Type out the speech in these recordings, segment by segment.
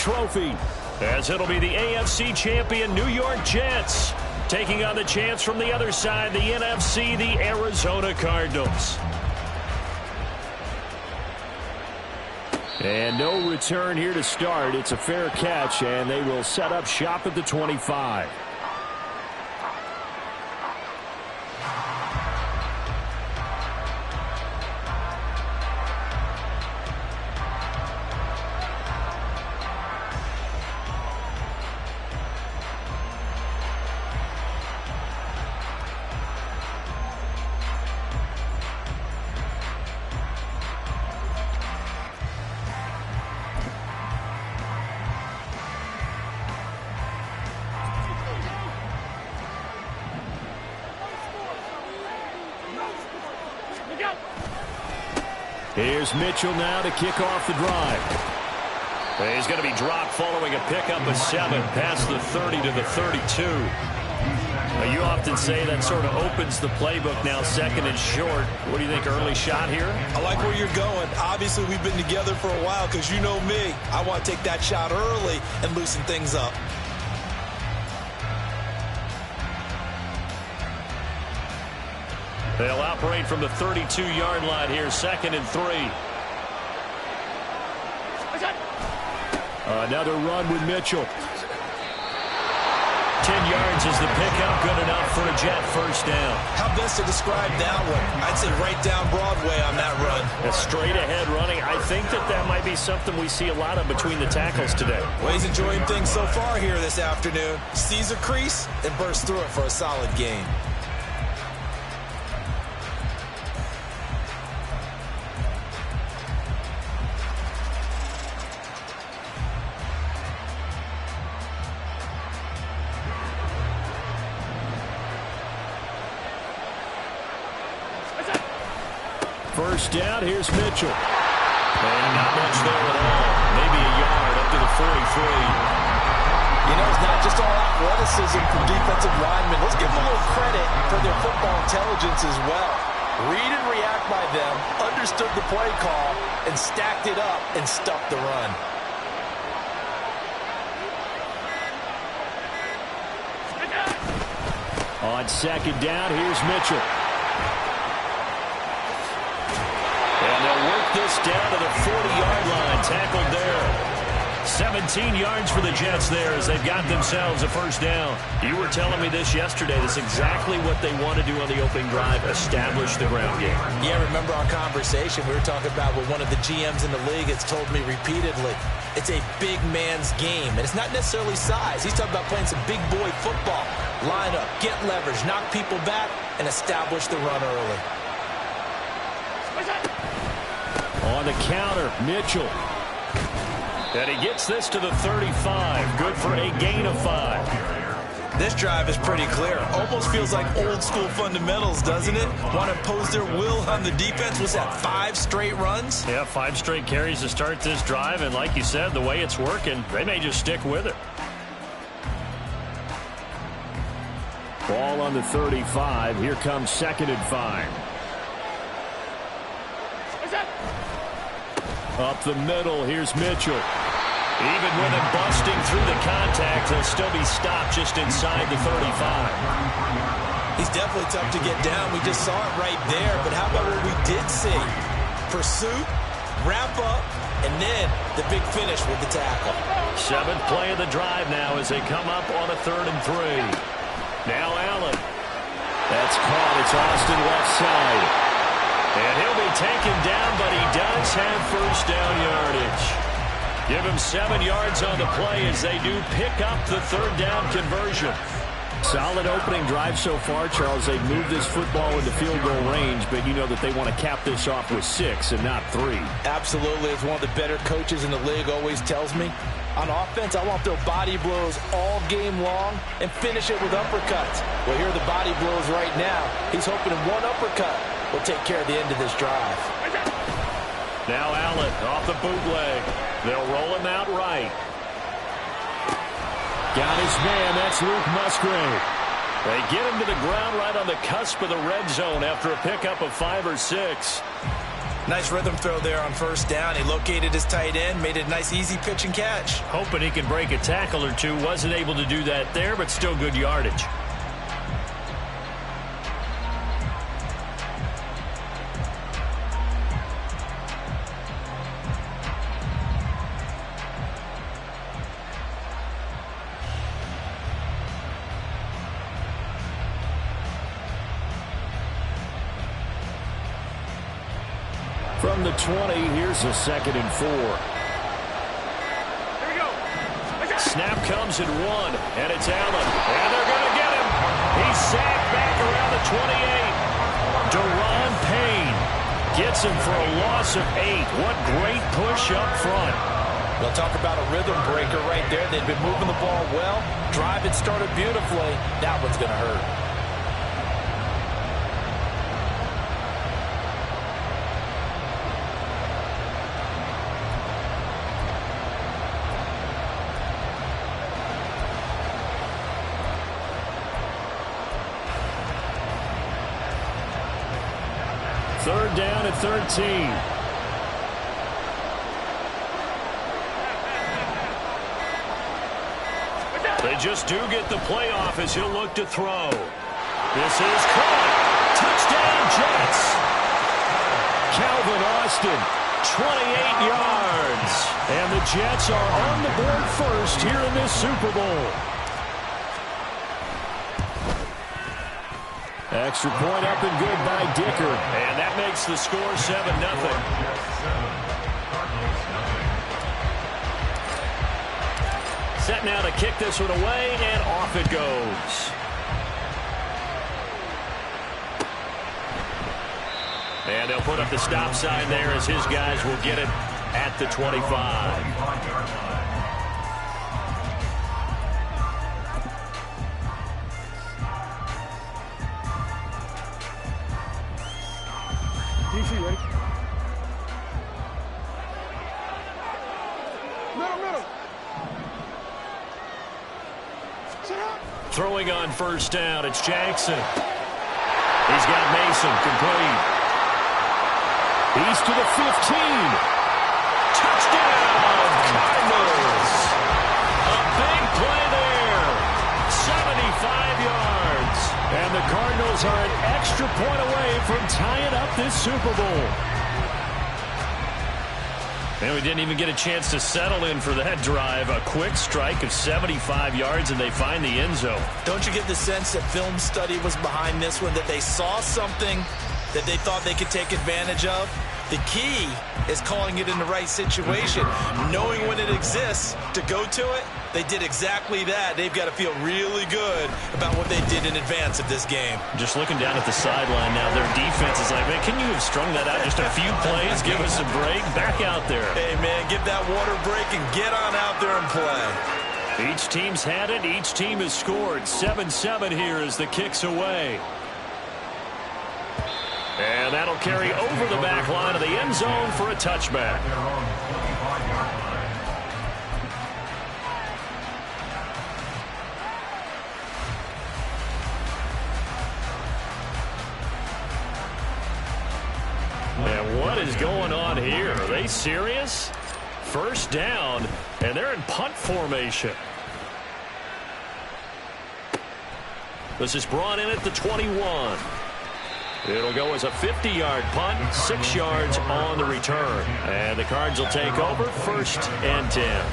trophy, as it'll be the AFC champion New York Jets taking on the chance from the other side, the NFC, the Arizona Cardinals. And no return here to start. It's a fair catch, and they will set up shop at the 25. Here's Mitchell now to kick off the drive. He's going to be dropped following a pickup of 7 past the 30 to the 32. You often say that sort of opens the playbook now, second and short. What do you think, early shot here? I like where you're going. Obviously, we've been together for a while because you know me. I want to take that shot early and loosen things up. They'll operate from the 32-yard line here, second and 3. Another run with Mitchell. 10 yards is the pickup, good enough for a Jet first down. How best to describe that one? I'd say right down Broadway on that run. A straight-ahead running. I think that might be something we see a lot of between the tackles today. Well, he's enjoying things so far here this afternoon. Sees a crease and bursts through it for a solid gain. First down, here's Mitchell. And not much there at all. Maybe a yard up to the 43. You know, it's not just all athleticism from defensive linemen. Let's give them a little credit for their football intelligence as well. Read and react by them, understood the play call, and stacked it up and stuffed the run. On second down, here's Mitchell. And they'll work this down to the 40-yard line. Tackled there. 17 yards for the Jets there as they've got themselves a first down. You were telling me this yesterday. That's exactly what they want to do on the opening drive, establish the ground game. Yeah, remember our conversation we were talking about with one of the GMs in the league has told me repeatedly, it's a big man's game. And it's not necessarily size. He's talking about playing some big boy football. Line up, get leverage, knock people back, and establish the run early. On the counter, Mitchell. And he gets this to the 35. Good for a gain of 5. This drive is pretty clear. Almost feels like old school fundamentals, doesn't it? Want to impose their will on the defense. Was that 5 straight runs? Yeah, 5 straight carries to start this drive. And like you said, the way it's working, they may just stick with it. Ball on the 35. Here comes second and 5. Up the middle, here's Mitchell. Even with him busting through the contact, he'll still be stopped just inside the 35. He's definitely tough to get down. We just saw it right there. But how about what we did see? Pursuit, wrap up, and then the big finish with the tackle. 7th play of the drive now as they come up on a 3rd and 3. Now Allen. That's caught. It's Austin left side. And he'll be taken down, but he does have first down yardage. Give him 7 yards on the play as they do pick up the 3rd down conversion. Solid opening drive so far, Charles. They've moved this football into field goal range, but you know that they want to cap this off with 6 and not 3. Absolutely. As one of the better coaches in the league always tells me, on offense, I want their body blows all game long and finish it with uppercuts. Well, here are the body blows right now. He's hoping in one uppercut will take care of the end of this drive. Now Allen off the bootleg. They'll roll him out right. Got his man. That's Luke Musgrave. They get him to the ground right on the cusp of the red zone after a pickup of 5 or 6. Nice rhythm throw there on first down. He located his tight end, made it a nice, easy pitch and catch. Hoping he can break a tackle or two. Wasn't able to do that there, but still good yardage. From the 20, here's a 2nd and 4. Here we go. Snap comes at 1, and it's Allen. And they're going to get him. He's sacked back around the 28. Deron Payne gets him for a loss of 8. What great push up front. We'll talk about a rhythm breaker right there. They've been moving the ball well. Drive had started beautifully. That one's going to hurt. Third down at 13. They just do get the play off as he'll look to throw. This is caught. Touchdown, Jets. Calvin Austin, 28 yards. And the Jets are on the board first here in this Super Bowl. Extra point up and good by Dicker. And that makes the score 7-0. Set now to kick this one away, and off it goes. And they'll put up the stop sign there as his guys will get it at the 25. DC, ready? Middle. Sit up. Throwing on first down, it's Jackson. He's got Mason complete. He's to the 15. Touchdown, Cardinals. A big play there. 75 yards. And the Cardinals are an extra point away from tying up this Super Bowl. And we didn't even get a chance to settle in for that drive. A quick strike of 75 yards, and they find the end zone. Don't you get the sense that film study was behind this one, that they saw something that they thought they could take advantage of? The key is calling it in the right situation, knowing when it exists to go to it. They did exactly that. They've got to feel really good about what they did in advance of this game. Just looking down at the sideline now, their defense is like, man, can you have strung that out just a few plays? Give us a break. Back out there. Hey, man, give that water break and get on out there and play. Each team's had it. Each team has scored. 7-7 here as the kick's away. And that'll carry over the back line of the end zone for a touchback. And what is going on here? Are they serious? First down, and they're in punt formation. This is brought in at the 21. It'll go as a 50-yard punt, 6 yards on the return. And the Cards will take over, 1st and 10.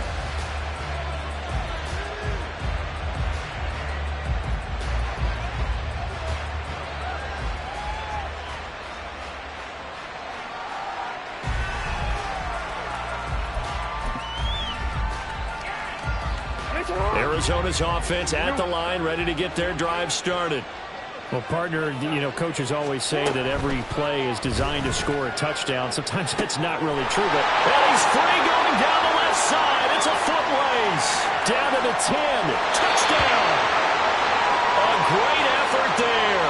Arizona's offense at the line, ready to get their drive started. Well, partner, coaches always say that every play is designed to score a touchdown. Sometimes that's not really true, but he's free going down the left side. It's a foot race. Down to the 10. Touchdown. A great effort there.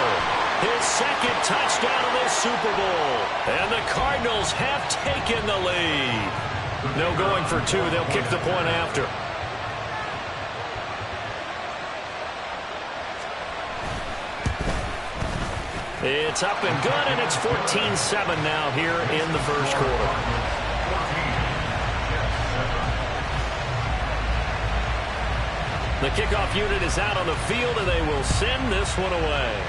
His 2nd touchdown of this Super Bowl. And the Cardinals have taken the lead. No going for 2. They'll kick the point after. It's up and good, and it's 14-7 now here in the first quarter. The kickoff unit is out on the field, and they will send this one away.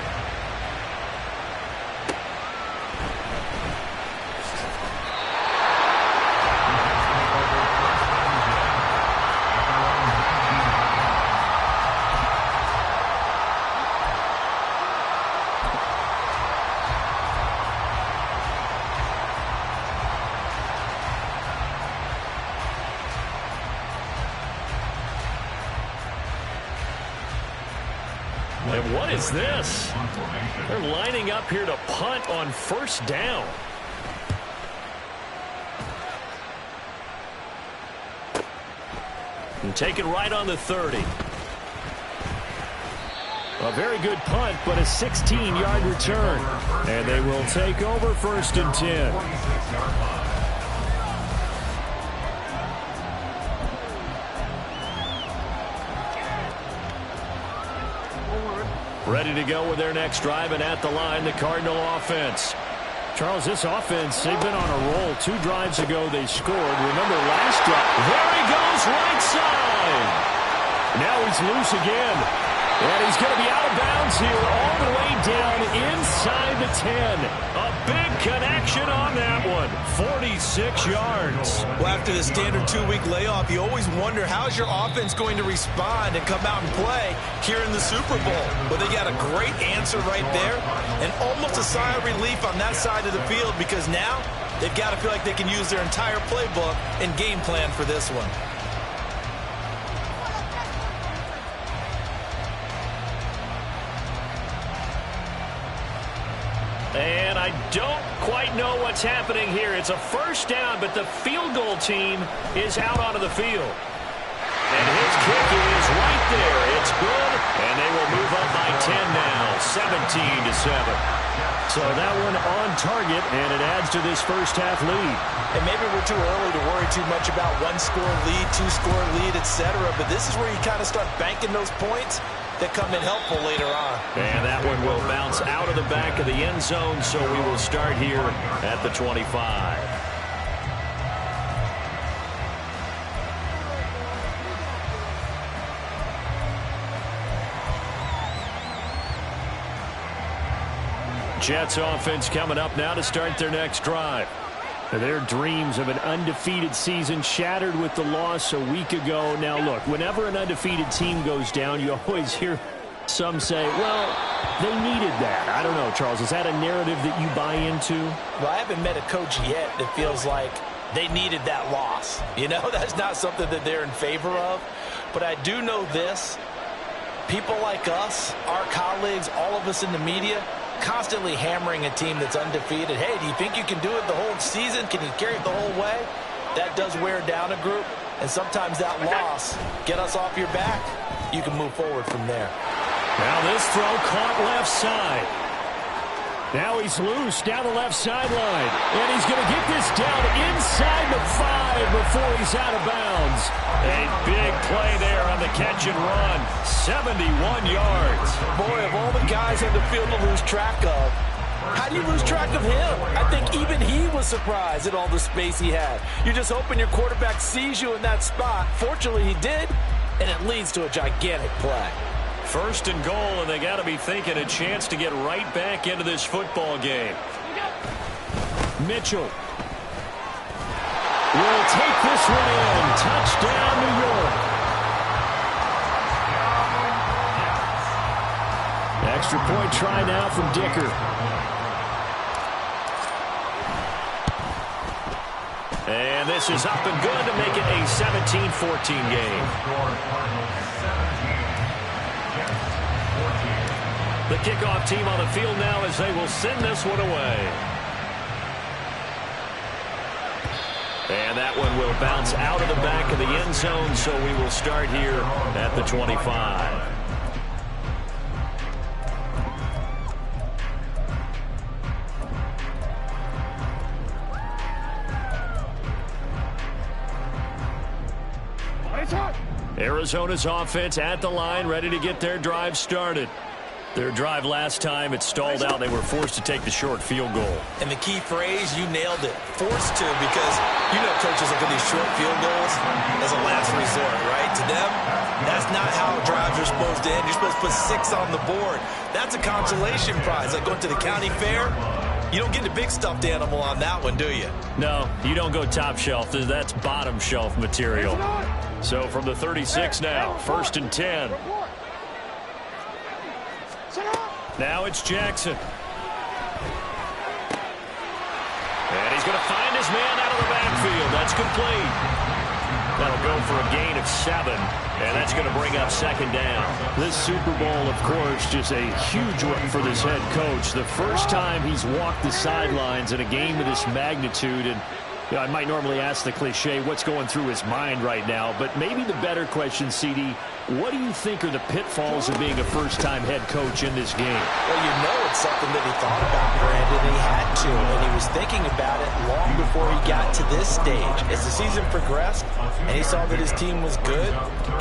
And what is this? They're lining up here to punt on first down. And take it right on the 30. A very good punt, but a 16-yard return. And they will take over first and 10. Ready to go with their next drive, and at the line, the Cardinal offense. Charles, this offense, they've been on a roll. 2 drives ago, they scored. Remember last drive. There he goes, right side. Now he's loose again. And he's going to be out of bounds here all the way down inside the 10. A big connection on that one. 46 yards. Well, after the standard 2-week layoff, you always wonder how's your offense going to respond and come out and play here in the Super Bowl. Well, they got a great answer right there and almost a sigh of relief on that side of the field because now they've got to feel like they can use their entire playbook and game plan for this one. And I don't quite know what's happening here. It's a first down, but the field goal team is out onto the field. And his kick is right there. It's good, and they will move up by 10 now, 17-7. So that one on target, and it adds to this first half lead. And maybe we're too early to worry too much about 1-score lead, 2-score lead, etc. But this is where you kind of start banking those points that come in helpful later on. And that one will bounce out of the back of the end zone, so we will start here at the 25. Jets offense coming up now to start their next drive. Their dreams of an undefeated season shattered with the loss a week ago. Now, look, whenever an undefeated team goes down, you always hear some say, well, they needed that. I don't know, Charles. Is that a narrative that you buy into? Well, I haven't met a coach yet that feels like they needed that loss. You know, that's not something that they're in favor of. But I do know this. People like us, our colleagues, all of us in the media, constantly hammering a team that's undefeated. Hey, do you think you can do it the whole season? Can you carry it the whole way? That does wear down a group, and sometimes that loss, get us off your back, you can move forward from there. Now this throw caught left side. Now he's loose down the left sideline, and he's going to get this down inside the 5 before he's out of bounds. A big play there on the catch and run. 71 yards. Boy, of all the guys on the field to lose track of, how do you lose track of him? I think even he was surprised at all the space he had. You're just hoping your quarterback sees you in that spot. Fortunately, he did, and it leads to a gigantic play. First and goal, and they got to be thinking a chance to get right back into this football game. Mitchell will take this one in. Touchdown, New York. Extra point try now from Dicker. And this is up and good to make it a 17-14 game. The kickoff team on the field now as they will send this one away. And that one will bounce out of the back of the end zone, so we will start here at the 25. Arizona's offense at the line, ready to get their drive started. Their drive last time, it stalled out. They were forced to take the short field goal. And the key phrase, you nailed it. Forced to, because you know coaches look at these short field goals as a last resort, right? To them, that's not how drives are supposed to end. You're supposed to put 6 on the board. That's a consolation prize. Like going to the county fair, you don't get a big stuffed animal on that one, do you? No, you don't go top shelf. That's bottom shelf material. So from the 36 now, 1st and 10. Now it's Jackson. And he's going to find his man out of the backfield. That's complete. That'll go for a gain of 7. And that's going to bring up 2nd down. This Super Bowl, of course, just a huge one for this head coach. The first time he's walked the sidelines in a game of this magnitude. And you know, I might normally ask the cliche, what's going through his mind right now? But maybe the better question, CD, what do you think are the pitfalls of being a first-time head coach in this game? Well, you know it's something that he thought about, Brandon. He had to, and he was thinking about it long before he got to this stage. As the season progressed and he saw that his team was good,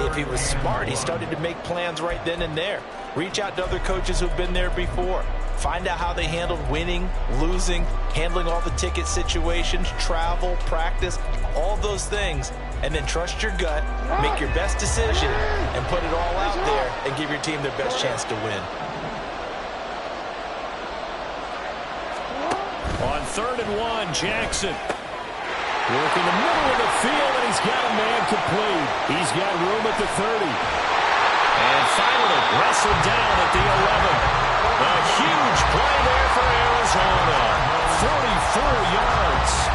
if he was smart, he started to make plans right then and there. Reach out to other coaches who've been there before. Find out how they handled winning, losing, handling all the ticket situations, travel, practice, all those things. And then trust your gut, make your best decision, and put it all out there and give your team their best chance to win. On 3rd and 1, Jackson. Working the middle of the field, and he's got a man complete. He's got room at the 30. And finally, wrestled down at the 11. A huge play there for Arizona. 44 yards.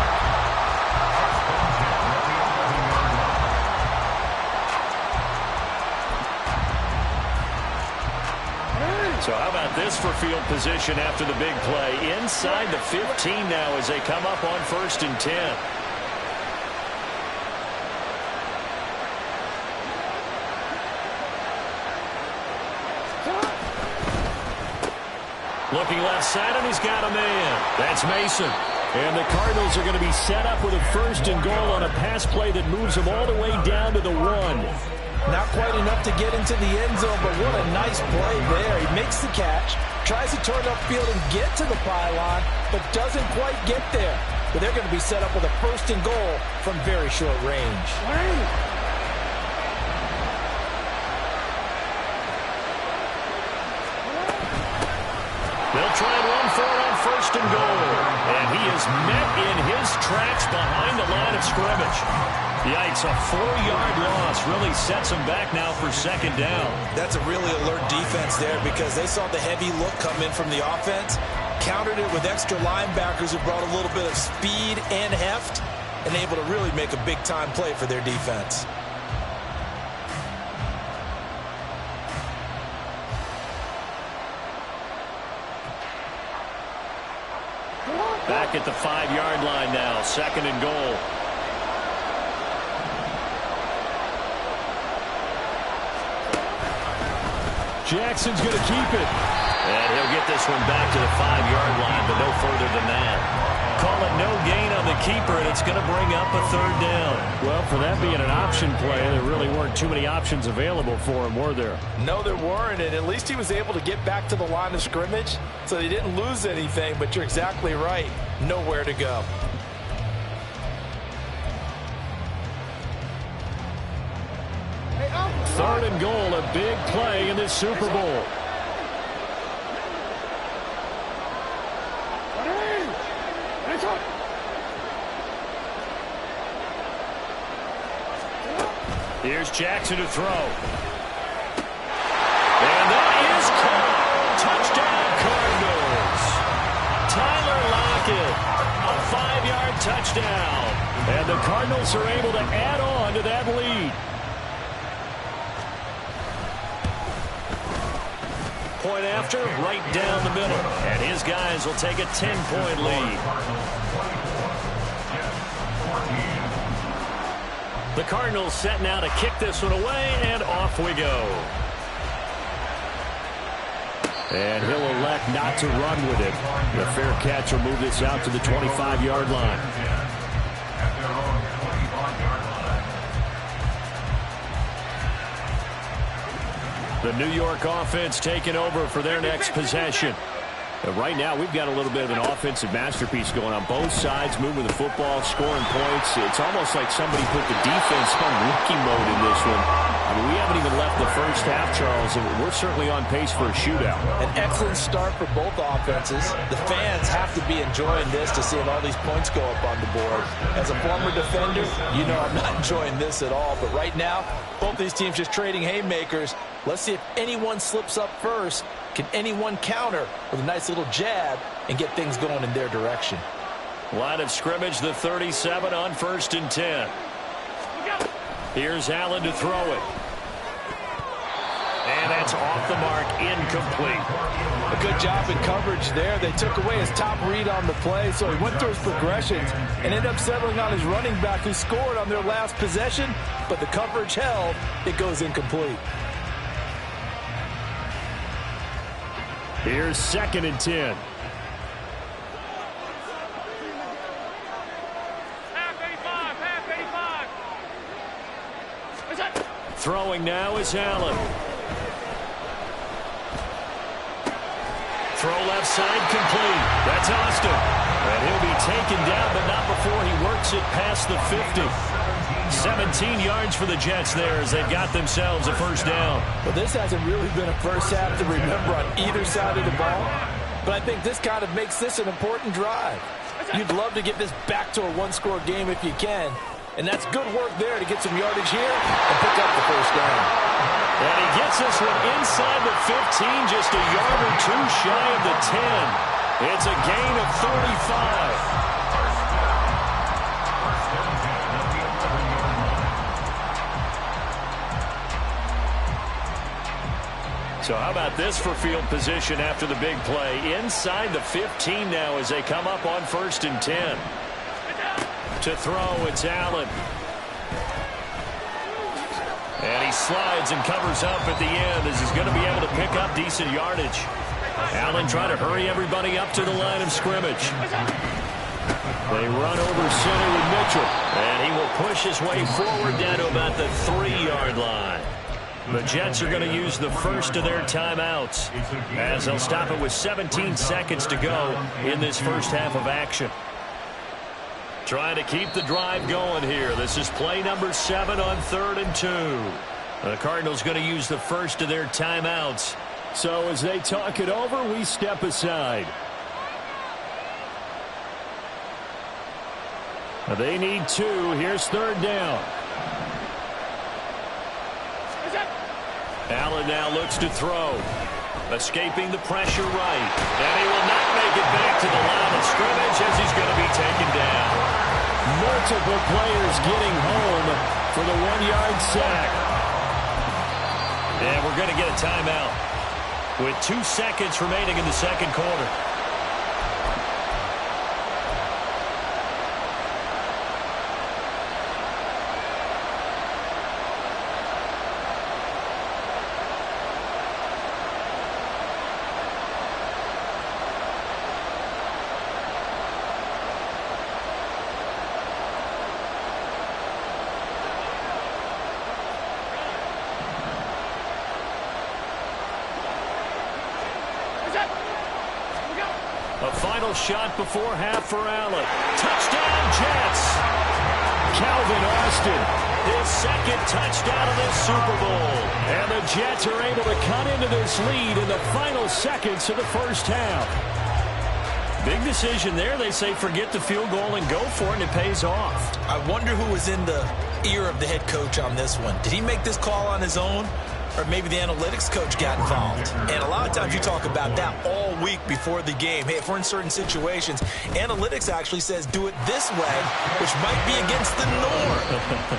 So how about this for field position after the big play? Inside the 15 now as they come up on 1st and 10. Looking left side, and he's got a man. That's Mason. And the Cardinals are going to be set up with a 1st and goal on a pass play that moves them all the way down to the 1. Not quite enough to get into the end zone, but what a nice play there. He makes the catch, tries to turn upfield and get to the pylon, but doesn't quite get there. But they're going to be set up with a 1st and goal from very short range. They'll try and run for it on 1st and goal. And he is met in his tracks behind the line of scrimmage. Yikes, a 4-yard loss really sets him back now for 2nd down. That's a really alert defense there because they saw the heavy look come in from the offense, countered it with extra linebackers who brought a little bit of speed and heft, and able to really make a big-time play for their defense. Back at the 5-yard line now, 2nd and goal. Jackson's going to keep it. And he'll get this one back to the 5-yard line, but no further than that. Call it no gain on the keeper, and it's going to bring up a 3rd down. Well, for that being an option play, there really weren't too many options available for him, were there? No, there weren't, and at least he was able to get back to the line of scrimmage, so he didn't lose anything, but you're exactly right. Nowhere to go. Third and goal, a big play in this Super Bowl. Here's Jackson to throw. And that is caught. Touchdown, Cardinals. Tyler Lockett, a 5-yard touchdown. And the Cardinals are able to add on to that lead. Point after, right down the middle. And his guys will take a 10-point lead. The Cardinals set now to kick this one away, and off we go. And he'll elect not to run with it. The fair catch will move this out to the 25-yard line. The New York offense taking over for their next possession. Right now, we've got a little bit of an offensive masterpiece going on. Both sides moving the football, scoring points. It's almost like somebody put the defense on rookie mode in this one. I mean, we haven't even left the first half, Charles, and we're certainly on pace for a shootout. An excellent start for both offenses. The fans have to be enjoying this to see all these points go up on the board. As a former defender, you know I'm not enjoying this at all. But right now, both these teams just trading haymakers. Let's see if anyone slips up first. Can anyone counter with a nice little jab and get things going in their direction? Line of scrimmage, the 37 on 1st and 10. Here's Allen to throw it. And that's off the mark, incomplete. A good job in coverage there. They took away his top read on the play, so he went through his progressions and ended up settling on his running back who scored on their last possession, but the coverage held. It goes incomplete. Here's 2nd and 10. Throwing now is Allen. Throw left side complete. That's Austin. And he'll be taken down, but not before he works it past the 50. 17 yards for the Jets there as they've got themselves a first down. Well, this hasn't really been a first half to remember on either side of the ball, but I think this kind of makes this an important drive. You'd love to get this back to a one-score game if you can, and that's good work there to get some yardage here and pick up the first down. And he gets this one inside the 15, just a yard or two shy of the 10. It's a gain of 35. So how about this for field position after the big play? Inside the 15 now as they come up on 1st and 10. To throw, it's Allen. And he slides and covers up at the end as he's going to be able to pick up decent yardage. Allen trying to hurry everybody up to the line of scrimmage. They run over center with Mitchell. And he will push his way forward down to about the 3-yard line. The Jets are going to use the first of their timeouts as they'll stop it with 17 seconds to go in this first half of action. Trying to keep the drive going here. This is play number 7 on 3rd and 2. The Cardinals going to use the first of their timeouts. So as they talk it over, we step aside. They need 2. Here's 3rd down. Allen now looks to throw. Escaping the pressure right. And he will not make it back to the line of scrimmage as he's going to be taken down. Multiple players getting home for the 1-yard sack. And we're going to get a timeout with 2 seconds remaining in the second quarter. A final shot before half for Allen. Touchdown, Jets. Calvin Austin, his second touchdown of this Super Bowl. And the Jets are able to cut into this lead in the final seconds of the first half. Big decision there. They say forget the field goal and go for it, and it pays off. I wonder who was in the ear of the head coach on this one. Did he make this call on his own? Or maybe the analytics coach got involved. And a lot of times you talk about that all week before the game. Hey, if we're in certain situations, analytics actually says do it this way, which might be against the norm.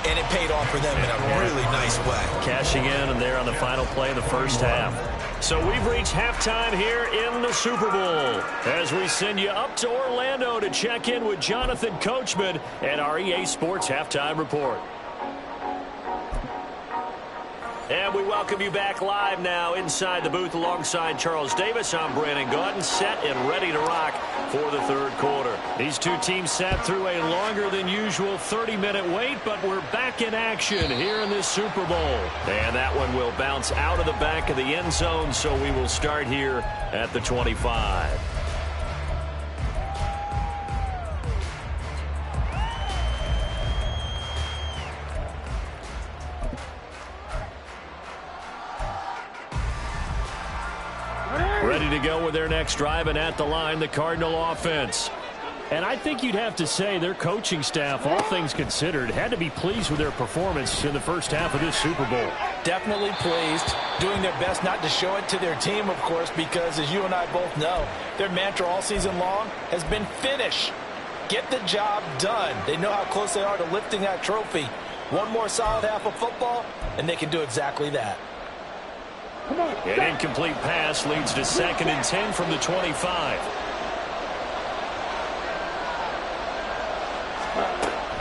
And it paid off for them in a really nice way. Cashing in and there on the final play of the first half. So we've reached halftime here in the Super Bowl as we send you up to Orlando to check in with Jonathan Coachman and our EA Sports Halftime Report. And we welcome you back live now inside the booth alongside Charles Davis. I'm Brandon Gaudin, set and ready to rock before the third quarter. These two teams sat through a longer than usual 30-minute wait, but we're back in action here in this Super Bowl. And that one will bounce out of the back of the end zone, so we will start here at the 25. Ready to go with their next drive, and at the line, the Cardinal offense. And I think you'd have to say their coaching staff, all things considered, had to be pleased with their performance in the first half of this Super Bowl. Definitely pleased, doing their best not to show it to their team, of course, because as you and I both know, their mantra all season long has been finish. Get the job done. They know how close they are to lifting that trophy. One more solid half of football, and they can do exactly that. An incomplete pass leads to 2nd and 10 from the 25.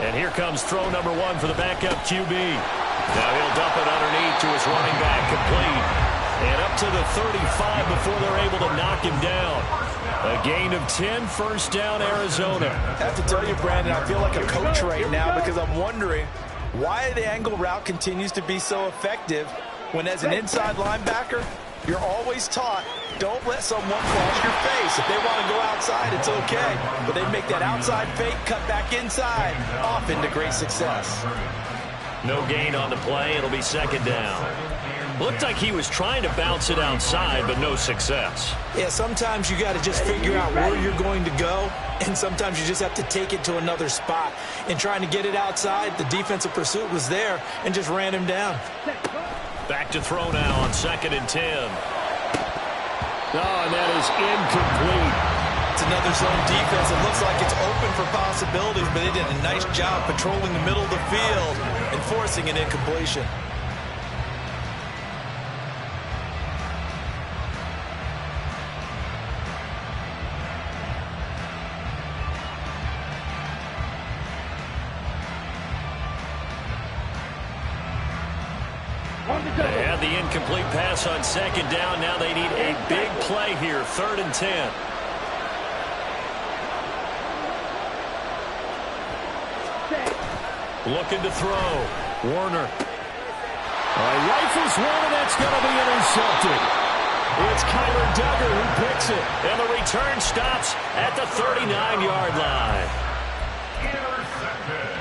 And here comes throw number 1 for the backup QB. Now he'll dump it underneath to his running back, complete. And up to the 35 before they're able to knock him down. A gain of 10, first down, Arizona. I have to tell you, Brandon, I feel like a coach right now because I'm wondering why the angle route continues to be so effective when as an inside linebacker, you're always taught, don't let someone cross your face. If they want to go outside, it's okay. But they make that outside fake, cut back inside, off into great success. No gain on the play. It'll be 2nd down. Looked like he was trying to bounce it outside, but no success. Yeah, sometimes you got to just figure out where you're going to go, and sometimes you just have to take it to another spot. In trying to get it outside, the defensive pursuit was there and just ran him down. Back to throw now on 2nd and 10. Oh, and that is incomplete. It's another zone defense. It looks like it's open for possibilities, but they did a nice job patrolling the middle of the field and forcing an incompletion. They had the incomplete pass on 2nd down. Now they need a big play here, 3rd and 10. Looking to throw. Warner. Rifles one, and that's going to be intercepted. It's Kyler Duggar who picks it. And the return stops at the 39-yard line. Intercepted.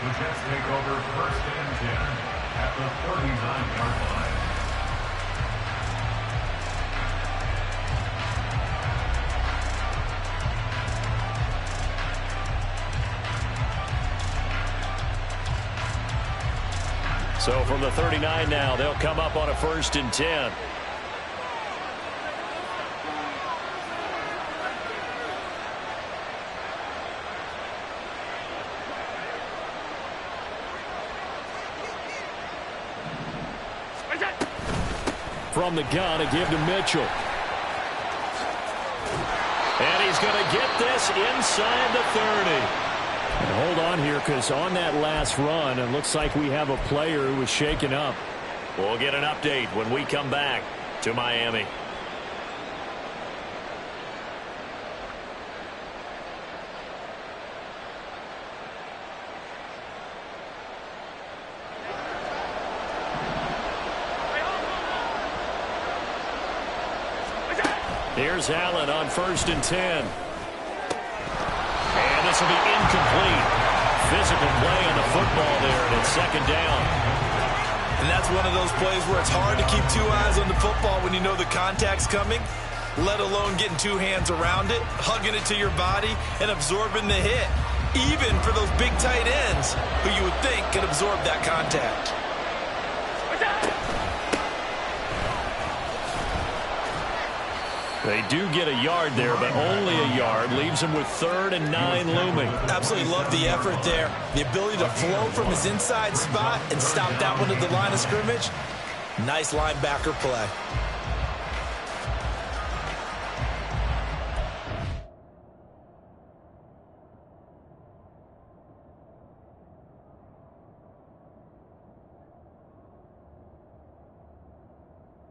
The Jets take over 1st and 10. At the 39-yard line. So from the 39 now, they'll come up on a 1st and 10. From the gun, a give to Mitchell. And he's going to get this inside the 30. And hold on here, because on that last run, it looks like we have a player who was shaken up. We'll get an update when we come back to Miami. Here's Allen on 1st and 10. And this will be incomplete. Physical play on the football there, and it's 2nd down. And that's one of those plays where it's hard to keep 2 eyes on the football when you know the contact's coming, let alone getting 2 hands around it, hugging it to your body, and absorbing the hit, even for those big tight ends who you would think can absorb that contact. They do get a yard there, but only a yard. Leaves him with 3rd and 9 looming. Absolutely love the effort there. The ability to flow from his inside spot and stop that one at the line of scrimmage. Nice linebacker play.